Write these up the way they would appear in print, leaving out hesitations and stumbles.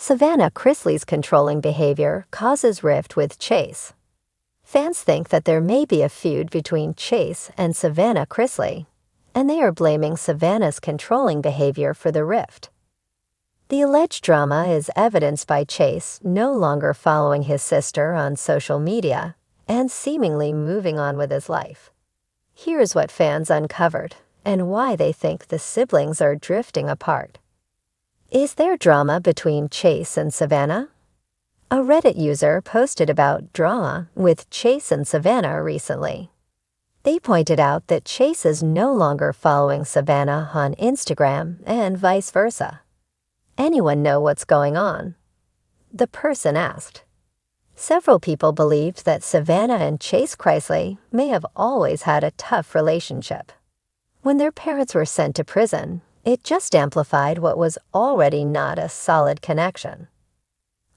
Savannah Chrisley's controlling behavior causes rift with Chase. Fans think that there may be a feud between Chase and Savannah Chrisley, and they are blaming Savannah's controlling behavior for the rift. The alleged drama is evidenced by Chase no longer following his sister on social media and seemingly moving on with his life. Here's what fans uncovered and why they think the siblings are drifting apart. Is there drama between Chase and Savannah? A Reddit user posted about drama with Chase and Savannah recently. They pointed out that Chase is no longer following Savannah on Instagram and vice versa. Anyone know what's going on? The person asked. Several people believed that Savannah and Chase Chrisley may have always had a tough relationship. When their parents were sent to prison, it just amplified what was already not a solid connection.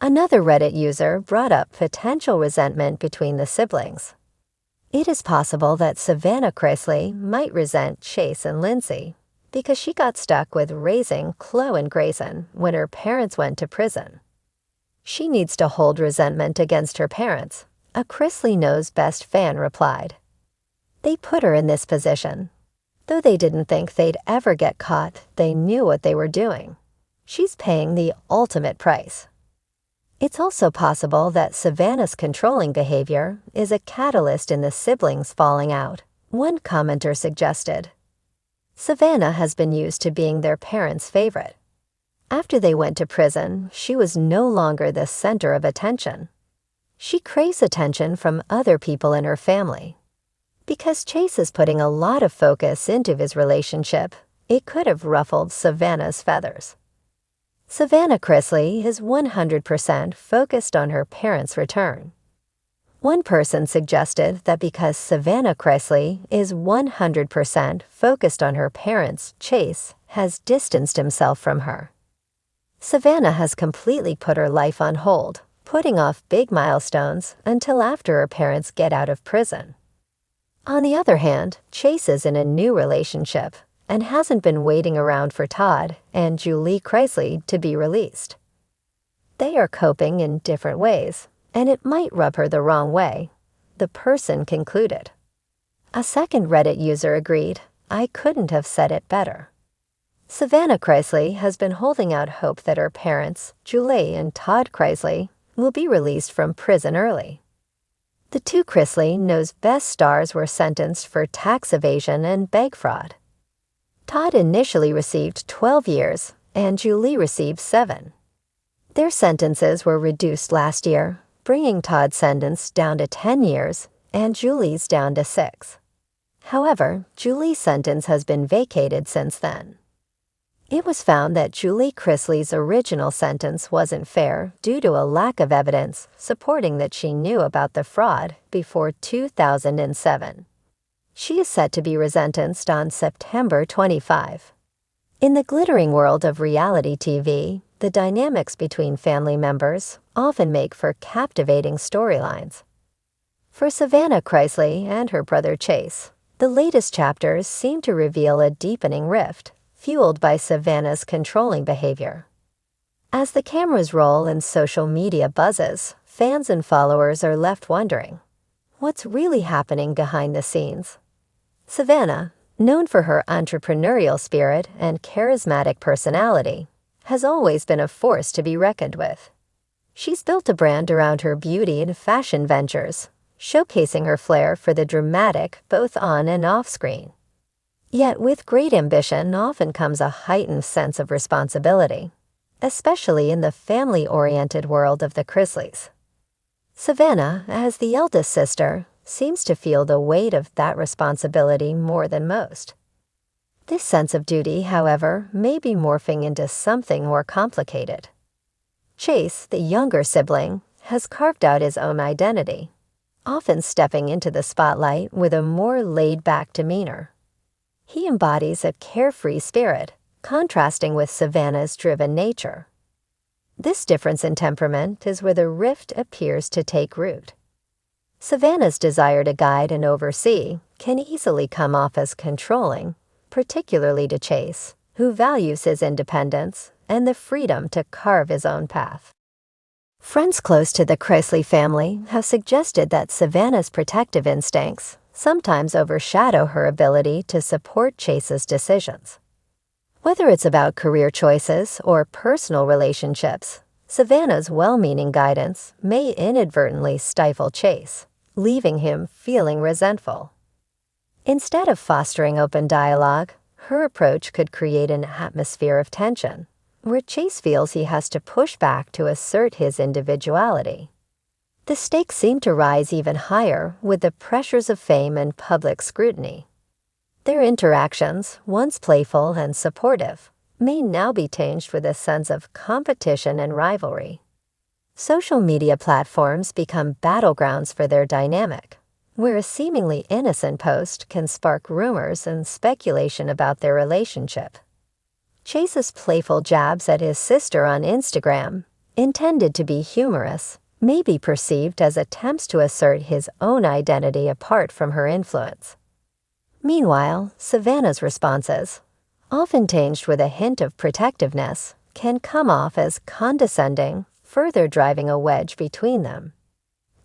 Another Reddit user brought up potential resentment between the siblings. It is possible that Savannah Chrisley might resent Chase and Lindsay because she got stuck with raising Chloe and Grayson when her parents went to prison. She needs to hold resentment against her parents, a Chrisley Knows Best fan replied. They put her in this position. Though they didn't think they'd ever get caught, they knew what they were doing. She's paying the ultimate price. It's also possible that Savannah's controlling behavior is a catalyst in the siblings falling out, one commenter suggested. Savannah has been used to being their parents' favorite. After they went to prison, she was no longer the center of attention. She craves attention from other people in her family. Because Chase is putting a lot of focus into his relationship, it could have ruffled Savannah's feathers. Savannah Chrisley is 100% focused on her parents' return. One person suggested that because Savannah Chrisley is 100% focused on her parents, Chase has distanced himself from her. Savannah has completely put her life on hold, putting off big milestones until after her parents get out of prison. On the other hand, Chase is in a new relationship and hasn't been waiting around for Todd and Julie Chrisley to be released. They are coping in different ways, and it might rub her the wrong way, the person concluded. A second Reddit user agreed, I couldn't have said it better. Savannah Chrisley has been holding out hope that her parents, Julie and Todd Chrisley, will be released from prison early. The two Chrisley Knows Best stars were sentenced for tax evasion and bank fraud. Todd initially received 12 years, and Julie received 7. Their sentences were reduced last year, bringing Todd's sentence down to 10 years and Julie's down to 6. However, Julie's sentence has been vacated since then. It was found that Julie Chrisley's original sentence wasn't fair due to a lack of evidence supporting that she knew about the fraud before 2007. She is set to be resentenced on September 25. In the glittering world of reality TV, the dynamics between family members often make for captivating storylines. For Savannah Chrisley and her brother Chase, the latest chapters seem to reveal a deepening rift, fueled by Savannah's controlling behavior. As the cameras roll and social media buzzes, fans and followers are left wondering, what's really happening behind the scenes? Savannah, known for her entrepreneurial spirit and charismatic personality, has always been a force to be reckoned with. She's built a brand around her beauty and fashion ventures, showcasing her flair for the dramatic both on and off screen. Yet with great ambition often comes a heightened sense of responsibility, especially in the family-oriented world of the Chrisleys. Savannah, as the eldest sister, seems to feel the weight of that responsibility more than most. This sense of duty, however, may be morphing into something more complicated. Chase, the younger sibling, has carved out his own identity, often stepping into the spotlight with a more laid-back demeanor. He embodies a carefree spirit, contrasting with Savannah's driven nature. This difference in temperament is where the rift appears to take root. Savannah's desire to guide and oversee can easily come off as controlling, particularly to Chase, who values his independence and the freedom to carve his own path. Friends close to the Chrisley family have suggested that Savannah's protective instincts sometimes overshadow her ability to support Chase's decisions. Whether it's about career choices or personal relationships, Savannah's well-meaning guidance may inadvertently stifle Chase, leaving him feeling resentful. Instead of fostering open dialogue, her approach could create an atmosphere of tension, where Chase feels he has to push back to assert his individuality. The stakes seem to rise even higher with the pressures of fame and public scrutiny. Their interactions, once playful and supportive, may now be tinged with a sense of competition and rivalry. Social media platforms become battlegrounds for their dynamic, where a seemingly innocent post can spark rumors and speculation about their relationship. Chase's playful jabs at his sister on Instagram, intended to be humorous, may be perceived as attempts to assert his own identity apart from her influence. Meanwhile, Savannah's responses, often tinged with a hint of protectiveness, can come off as condescending, further driving a wedge between them.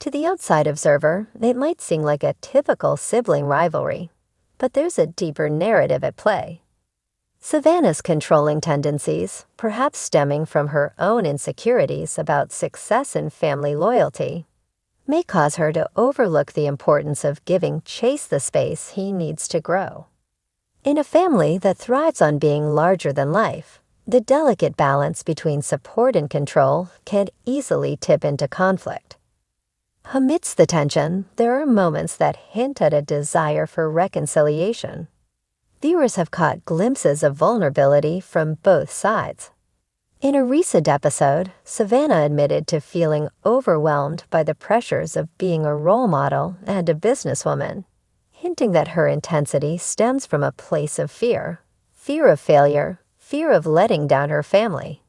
To the outside observer, it might seem like a typical sibling rivalry, but there's a deeper narrative at play. Savannah's controlling tendencies, perhaps stemming from her own insecurities about success and family loyalty, may cause her to overlook the importance of giving Chase the space he needs to grow. In a family that thrives on being larger than life, the delicate balance between support and control can easily tip into conflict. Amidst the tension, there are moments that hint at a desire for reconciliation. Viewers have caught glimpses of vulnerability from both sides. In a recent episode, Savannah admitted to feeling overwhelmed by the pressures of being a role model and a businesswoman, hinting that her intensity stems from a place of fear of failure, fear of letting down her family.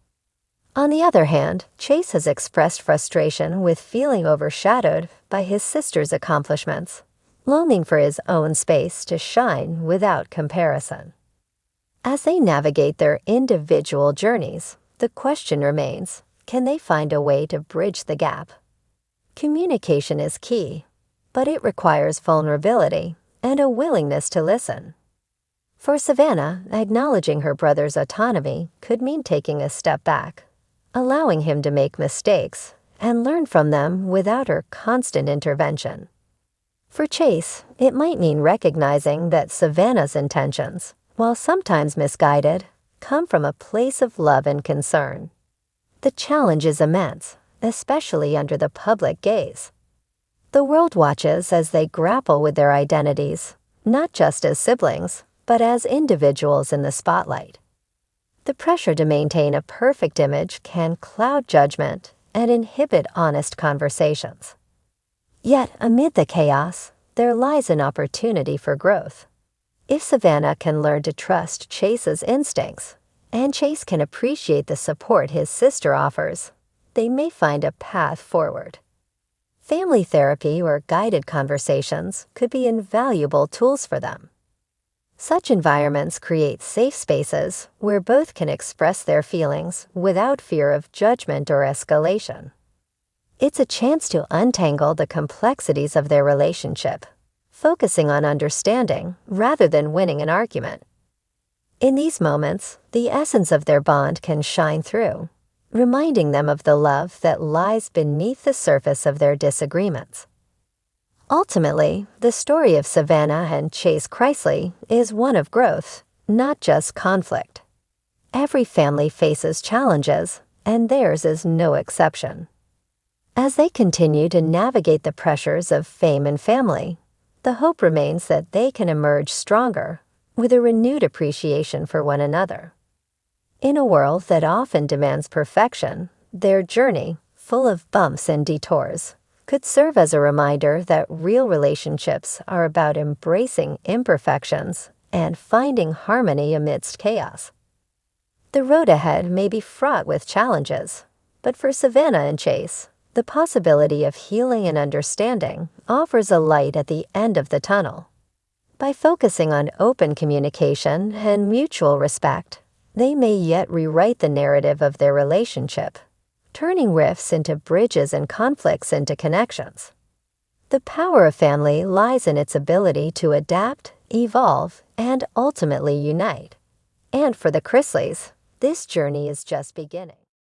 On the other hand, Chase has expressed frustration with feeling overshadowed by his sister's accomplishments, longing for his own space to shine without comparison. As they navigate their individual journeys, the question remains, can they find a way to bridge the gap? Communication is key, but it requires vulnerability and a willingness to listen. For Savannah, acknowledging her brother's autonomy could mean taking a step back, allowing him to make mistakes and learn from them without her constant intervention. For Chase, it might mean recognizing that Savannah's intentions, while sometimes misguided, come from a place of love and concern. The challenge is immense, especially under the public gaze. The world watches as they grapple with their identities, not just as siblings, but as individuals in the spotlight. The pressure to maintain a perfect image can cloud judgment and inhibit honest conversations. Yet, amid the chaos, there lies an opportunity for growth. If Savannah can learn to trust Chase's instincts, and Chase can appreciate the support his sister offers, they may find a path forward. Family therapy or guided conversations could be invaluable tools for them. Such environments create safe spaces where both can express their feelings without fear of judgment or escalation. It's a chance to untangle the complexities of their relationship, focusing on understanding rather than winning an argument. In these moments, the essence of their bond can shine through, reminding them of the love that lies beneath the surface of their disagreements. Ultimately, the story of Savannah and Chase Chrisley is one of growth, not just conflict. Every family faces challenges, and theirs is no exception. As they continue to navigate the pressures of fame and family, the hope remains that they can emerge stronger, with a renewed appreciation for one another. In a world that often demands perfection, their journey, full of bumps and detours, could serve as a reminder that real relationships are about embracing imperfections and finding harmony amidst chaos. The road ahead may be fraught with challenges, but for Savannah and Chase, the possibility of healing and understanding offers a light at the end of the tunnel. By focusing on open communication and mutual respect, They may yet rewrite the narrative of their relationship, turning rifts into bridges and conflicts into connections. The power of family lies in its ability to adapt, evolve, and ultimately unite. And for the Chrisleys, this journey is just beginning.